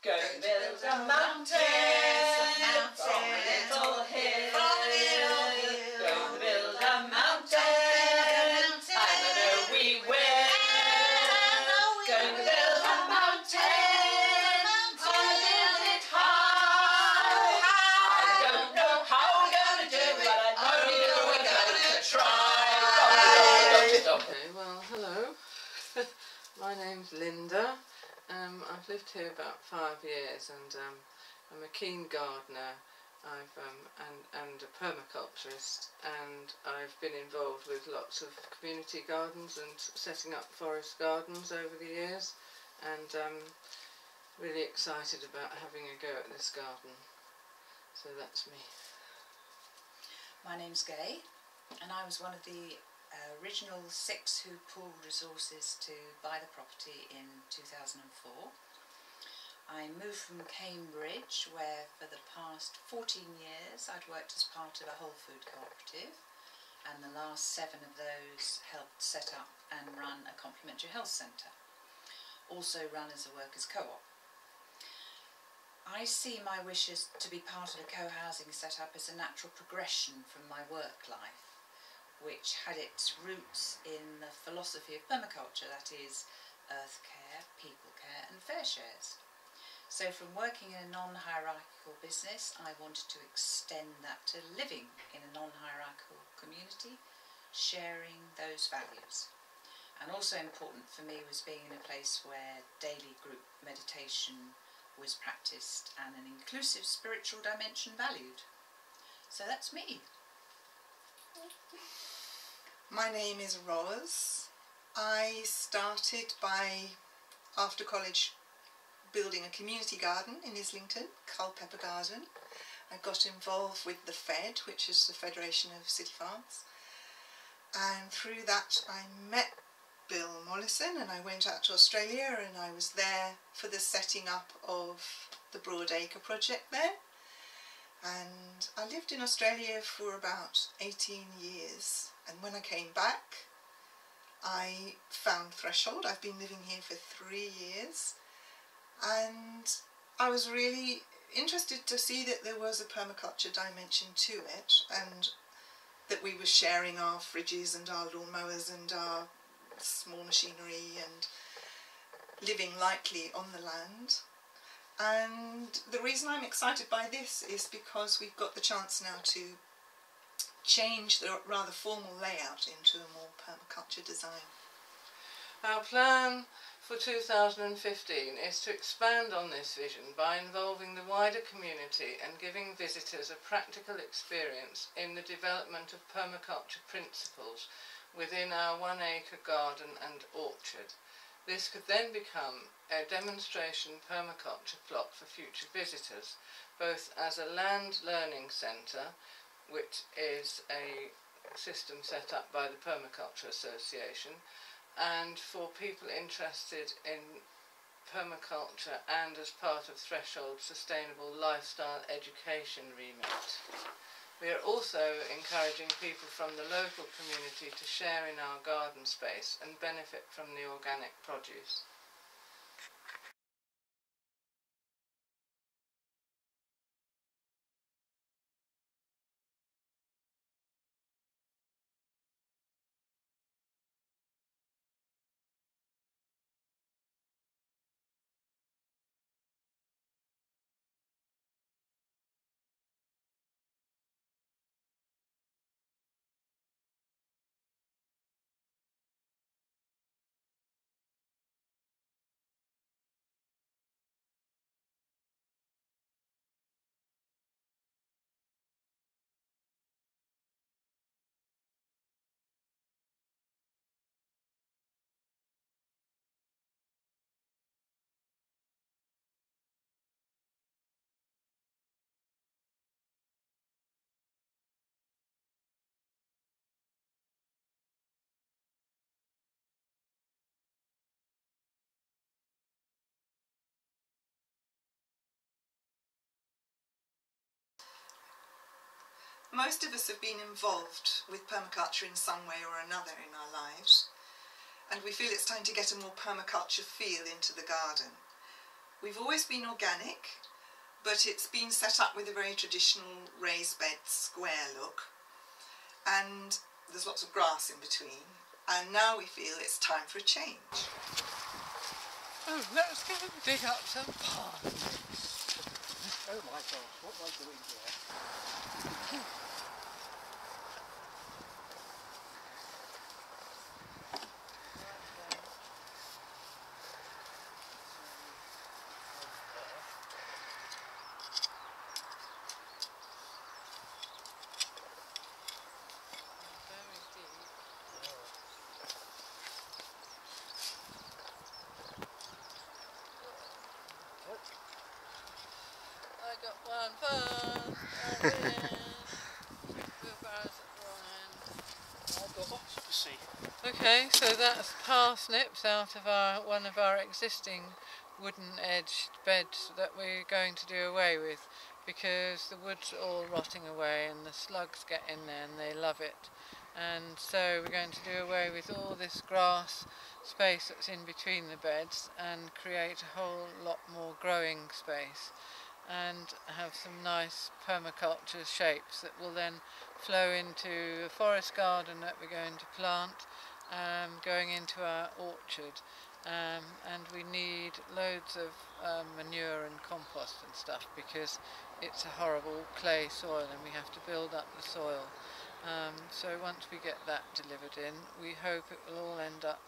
Going to build a mountain from a little hill. Going to build a mountain, I know we will. Going to build a mountain, I'll build it high. I don't know how we're going to do it, but I know we're going to try. Okay, well, hello. My name's Linda. I've lived here about 5 years, and I'm a keen gardener. And a permaculturist, and I've been involved with lots of community gardens and setting up forest gardens over the years, and really excited about having a go at this garden. So that's me. My name's Gay, and I was one of the original 6 who pooled resources to buy the property in 2004. I moved from Cambridge, where for the past 14 years I'd worked as part of a whole food cooperative, and the last 7 of those helped set up and run a complementary health centre, also run as a workers' co-op. I see my wishes to be part of a co-housing set-up as a natural progression from my work life, which had its roots in the philosophy of permaculture, that is, earth care, people care and fair shares. So from working in a non-hierarchical business, I wanted to extend that to living in a non-hierarchical community, sharing those values. And also important for me was being in a place where daily group meditation was practiced and an inclusive spiritual dimension valued. So that's me. My name is Roz. I started by, after college, building a community garden in Islington, Culpeper Garden. I got involved with the FED, which is the Federation of City Farms, and through that I met Bill Mollison, and I went out to Australia, and I was there for the setting up of the Broadacre project there. And I lived in Australia for about 18 years, and when I came back I found Threshold. I've been living here for 3 years, and I was really interested to see that there was a permaculture dimension to it, and that we were sharing our fridges and our lawnmowers and our small machinery and living lightly on the land. And the reason I'm excited by this is because we've got the chance now to change the rather formal layout into a more permaculture design. Our plan for 2015 is to expand on this vision by involving the wider community and giving visitors a practical experience in the development of permaculture principles within our 1-acre garden and orchard. This could then become a demonstration permaculture plot for future visitors, both as a land learning centre, which is a system set up by the Permaculture Association, and for people interested in permaculture and as part of Threshold's sustainable lifestyle education remit. We are also encouraging people from the local community to share in our garden space and benefit from the organic produce. Most of us have been involved with permaculture in some way or another in our lives, and we feel it's time to get a more permaculture feel into the garden. We've always been organic, but it's been set up with a very traditional raised bed square look, and there's lots of grass in between, and now we feel it's time for a change. Oh, let's go and dig up some parsnips. Oh my gosh, what am I doing here? I got one first. Wheelbarrows at the wrong end. I've got lots to see. Okay, so that's parsnips out of one of our existing wooden edged beds that we're going to do away with, because the wood's all rotting away and the slugs get in there and they love it. And so we're going to do away with all this grass space that's in between the beds and create a whole lot more growing space, and have some nice permaculture shapes that will then flow into a forest garden that we're going to plant, going into our orchard. And we need loads of manure and compost and stuff, because it's a horrible clay soil and we have to build up the soil. So once we get that delivered in, we hope it will all end up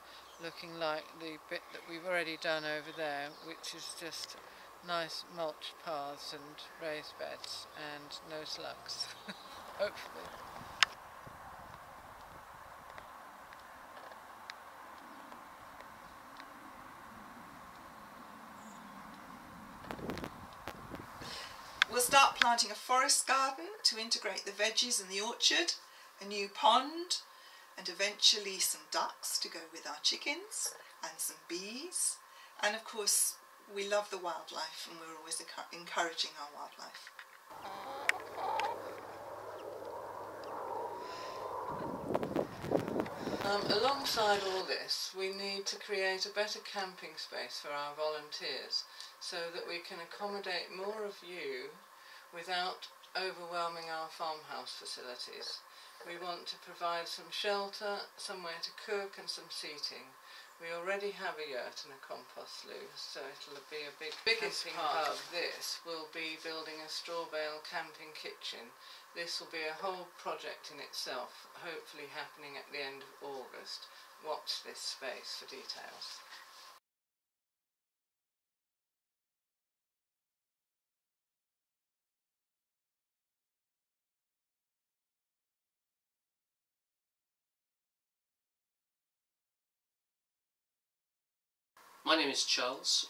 looking like the bit that we've already done over there, which is just nice mulch paths and raised beds and no slugs, hopefully. We'll start planting a forest garden to integrate the veggies and the orchard, a new pond, and eventually some ducks to go with our chickens, and some bees. And of course, we love the wildlife and we're always encouraging our wildlife. Alongside all this, we need to create a better camping space for our volunteers, so that we can accommodate more of you without overwhelming our farmhouse facilities. We want to provide some shelter, somewhere to cook and some seating. We already have a yurt and a compost loo, so it'll be a biggest part of this will be building a straw bale camping kitchen. This will be a whole project in itself, hopefully happening at the end of August. Watch this space for details. My name is Charles.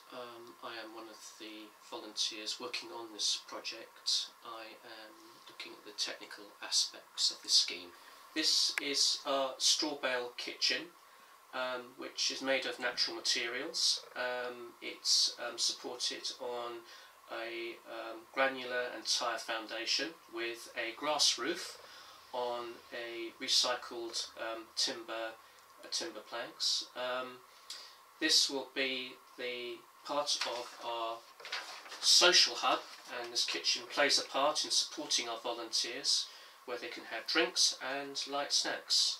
I am one of the volunteers working on this project. I am looking at the technical aspects of the scheme. This is our straw bale kitchen, which is made of natural materials. It's supported on a granular and tire foundation with a grass roof on a recycled timber planks. This will be the part of our social hub, and this kitchen plays a part in supporting our volunteers, where they can have drinks and light snacks.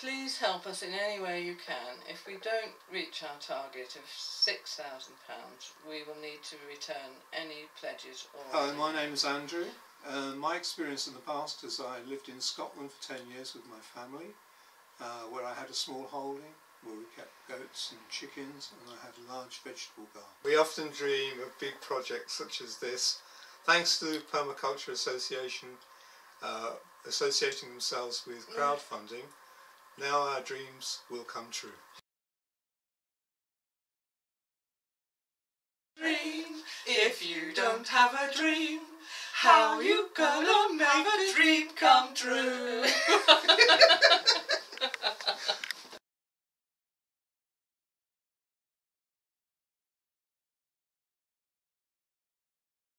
Please help us in any way you can. If we don't reach our target of £6,000, we will need to return any pledges or... Hi, my name is Andrew. My experience in the past is I lived in Scotland for 10 years with my family, where I had a small holding, where we kept goats and chickens, and I had a large vegetable garden. We often dream of big projects such as this. Thanks to the Permaculture Association associating themselves with crowdfunding, now our dreams will come true. Dream, if you don't have a dream, how you gonna make a dream come true?